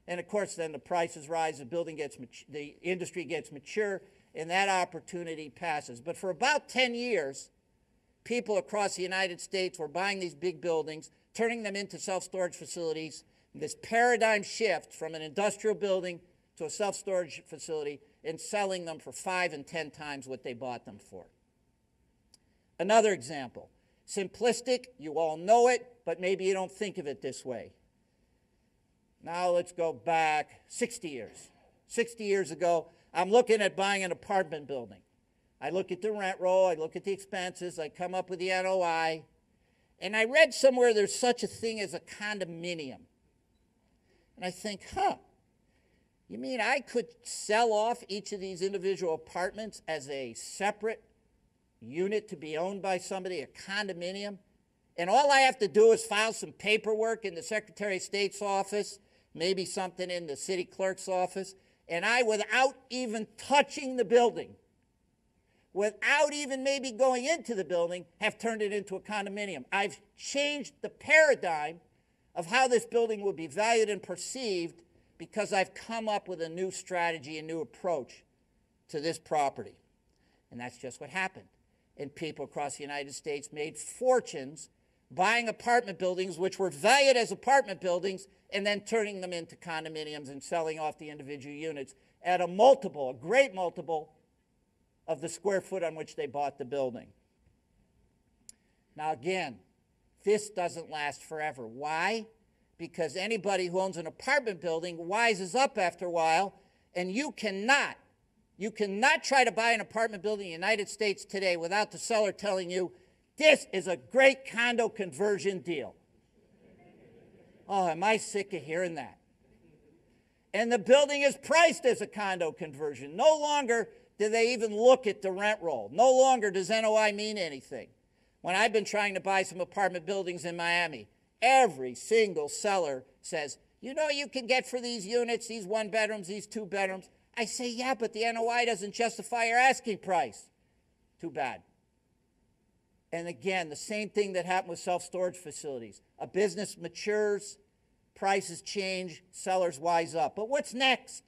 And of course, then the prices rise, the industry gets mature, and that opportunity passes. But for about 10 years, people across the United States were buying these big buildings, turning them into self-storage facilities. This paradigm shift from an industrial building to a self-storage facility and selling them for 5 and 10 times what they bought them for. Another example, simplistic, you all know it, but maybe you don't think of it this way. Now let's go back 60 years. 60 years ago, I'm looking at buying an apartment building. I look at the rent roll, I look at the expenses, I come up with the NOI, and I read somewhere there's such a thing as a condominium. And I think, you mean I could sell off each of these individual apartments as a separate unit to be owned by somebody, a condominium? And all I have to do is file some paperwork in the Secretary of State's office, maybe something in the city clerk's office, and I, without even touching the building, without even maybe going into the building, have turned it into a condominium. I've changed the paradigm of how this building will be valued and perceived because I've come up with a new strategy, a new approach to this property. And that's just what happened. And people across the United States made fortunes buying apartment buildings which were valued as apartment buildings and then turning them into condominiums and selling off the individual units at a multiple, a great multiple, of the square foot on which they bought the building. Now again, this doesn't last forever. Why? Because anybody who owns an apartment building wises up after a while, and you cannot try to buy an apartment building in the United States today without the seller telling you, this is a great condo conversion deal. Oh, am I sick of hearing that? And the building is priced as a condo conversion. No longer do they even look at the rent roll. No longer does NOI mean anything. When I've been trying to buy some apartment buildings in Miami, every single seller says, you know, you can get for these units, these 1 bedrooms, these 2 bedrooms. I say, yeah, but the NOI doesn't justify your asking price. Too bad. And again, the same thing that happened with self-storage facilities. A business matures, prices change, sellers wise up. But what's next?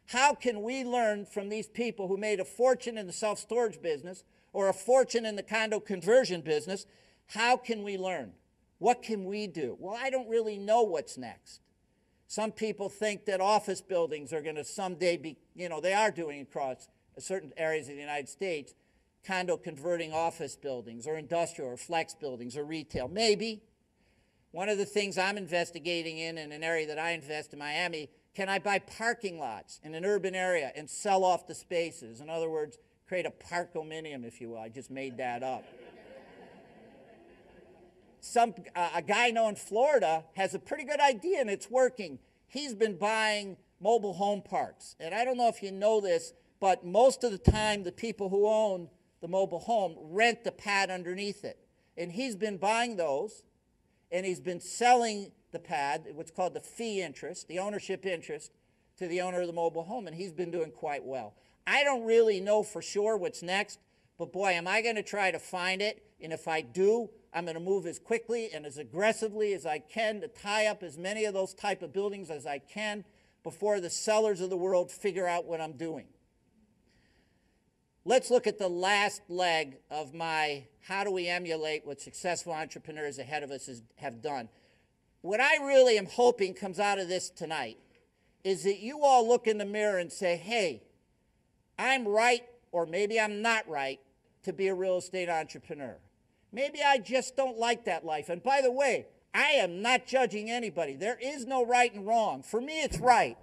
How can we learn from these people who made a fortune in the self-storage business or a fortune in the condo conversion business? How can we learn? What can we do? Well, I don't really know what's next. Some people think that office buildings are going to someday be, they are doing across certain areas of the United States, condo converting office buildings or industrial or flex buildings or retail. Maybe. One of the things I'm investigating in an area that I invest in Miami, can I buy parking lots in an urban area and sell off the spaces? In other words, create a parkominium, if you will. I just made that up. A guy I know in Florida has a pretty good idea, and it's working. He's been buying mobile home parks. And I don't know if you know this, but most of the time the people who own the mobile home rent the pad underneath it. And he's been buying those, and he's been selling the pad, what's called the fee interest, the ownership interest, to the owner of the mobile home, and he's been doing quite well. I don't really know for sure what's next, but boy, am I going to try to find it, and if I do, I'm going to move as quickly and as aggressively as I can to tie up as many of those type of buildings as I can before the sellers of the world figure out what I'm doing. Let's look at the last leg of my how do we emulate what successful entrepreneurs ahead of us have done. What I really am hoping comes out of this tonight is that you all look in the mirror and say, hey, I'm right, or maybe I'm not right, to be a real estate entrepreneur. Maybe I just don't like that life. And by the way, I am not judging anybody. There is no right and wrong. For me, it's right.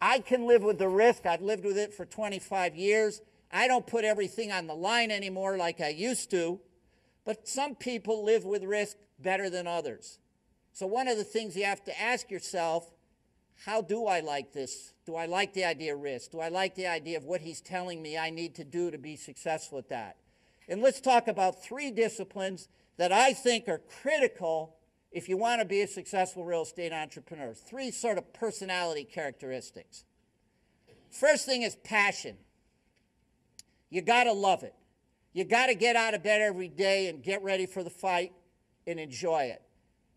I can live with the risk. I've lived with it for 25 years. I don't put everything on the line anymore like I used to. But some people live with risk better than others. So one of the things you have to ask yourself, how do I like this? Do I like the idea of risk? Do I like the idea of what he's telling me I need to do to be successful at that? And let's talk about 3 disciplines that I think are critical if you want to be a successful real estate entrepreneur. 3 sort of personality characteristics. First thing is passion. You got to love it. You got to get out of bed every day and get ready for the fight and enjoy it.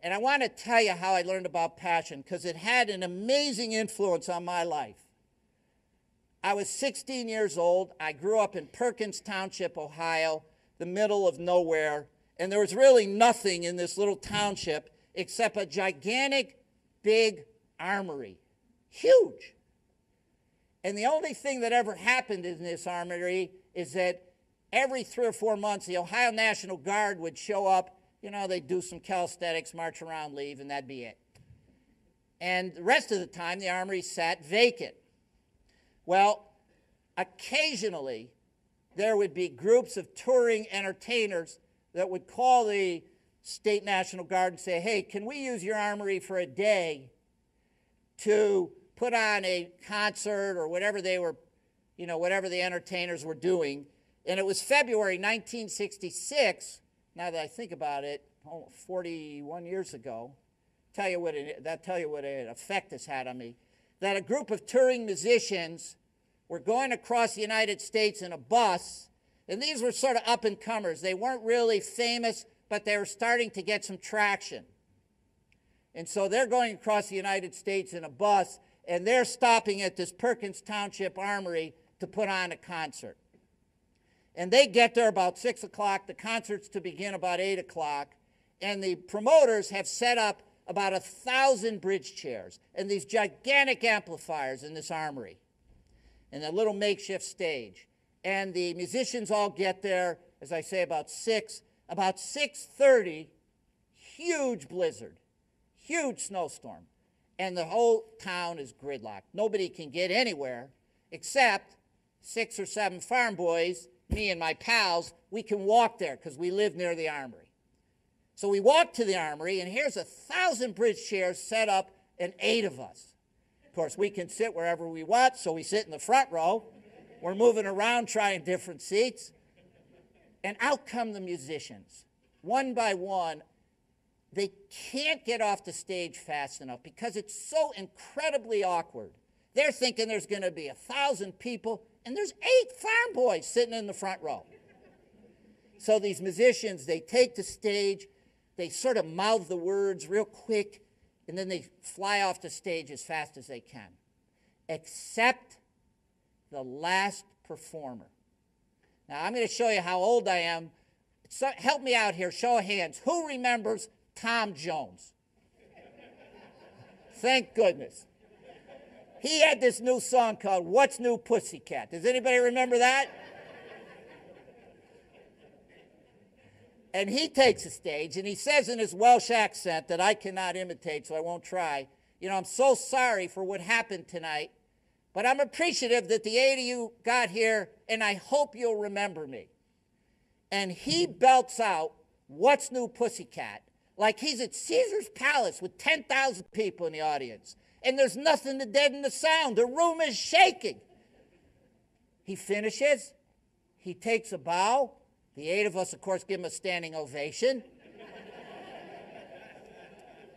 And I want to tell you how I learned about passion, because it had an amazing influence on my life. I was 16 years old. I grew up in Perkins Township, Ohio, the middle of nowhere. And there was really nothing in this little township except a gigantic, big armory. Huge. And the only thing that ever happened in this armory is that every 3 or 4 months, the Ohio National Guard would show up. You know, they'd do some calisthenics, march around, leave, and that'd be it. And the rest of the time, the armory sat vacant. Well, occasionally, there would be groups of touring entertainers that would call the State National Guard and say, hey, can we use your armory for a day to put on a concert or whatever they were, you know, whatever the entertainers were doing. And it was February 1966, now that I think about it, 41 years ago, tell you what an effect this had on me, that a group of touring musicians were going across the United States in a bus, and these were sort of up-and-comers. They weren't really famous, but they were starting to get some traction. And so they're going across the United States in a bus, and they're stopping at this Perkins Township Armory to put on a concert. And they get there about 6 o'clock. The concert's to begin about 8 o'clock. And the promoters have set up about 1,000 bridge chairs and these gigantic amplifiers in this armory and a little makeshift stage. And the musicians all get there, as I say, about 6. About 6:30, huge blizzard, huge snowstorm. And the whole town is gridlocked. Nobody can get anywhere except 6 or 7 farm boys, me and my pals. We can walk there because we live near the armory. So we walk to the armory, and here's 1,000 bridge chairs set up, and 8 of us. Of course, we can sit wherever we want, so we sit in the front row. We're moving around trying different seats. And out come the musicians, one by one. They can't get off the stage fast enough because it's so incredibly awkward. They're thinking there's going to be 1,000 people, and there's 8 farm boys sitting in the front row. So these musicians, they take the stage, they sort of mouth the words real quick, and then they fly off the stage as fast as they can, except the last performer. Now, I'm going to show you how old I am. So, help me out here, show of hands. Who remembers Tom Jones? Thank goodness. He had this new song called What's New Pussycat. Does anybody remember that? And he takes the stage, and he says in his Welsh accent that I cannot imitate, so I won't try, you know, I'm so sorry for what happened tonight, but I'm appreciative that the 8 of you got here, and I hope you'll remember me. And he belts out What's New Pussycat like he's at Caesar's Palace with 10,000 people in the audience. And there's nothing to deaden the sound. The room is shaking. He finishes. He takes a bow. The 8 of us, of course, give him a standing ovation.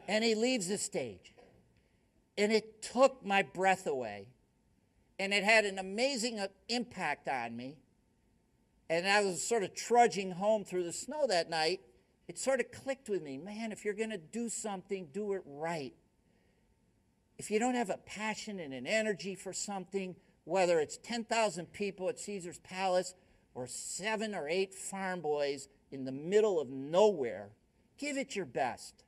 And he leaves the stage. And it took my breath away. And it had an amazing impact on me. And I was sort of trudging home through the snow that night. It sort of clicked with me. Man, if you're going to do something, do it right. If you don't have a passion and an energy for something, whether it's 10,000 people at Caesar's Palace or 7 or 8 farm boys in the middle of nowhere, give it your best.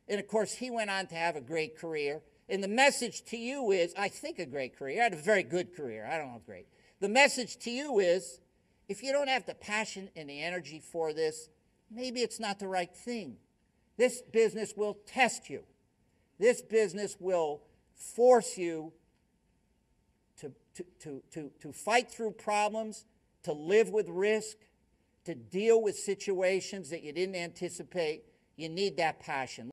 And, of course, he went on to have a great career. And the message to you is, I think a great career. I had a very good career. I don't know, great. The message to you is, if you don't have the passion and the energy for this, maybe it's not the right thing. This business will test you. This business will force you to fight through problems, to live with risk, to deal with situations that you didn't anticipate. You need that passion.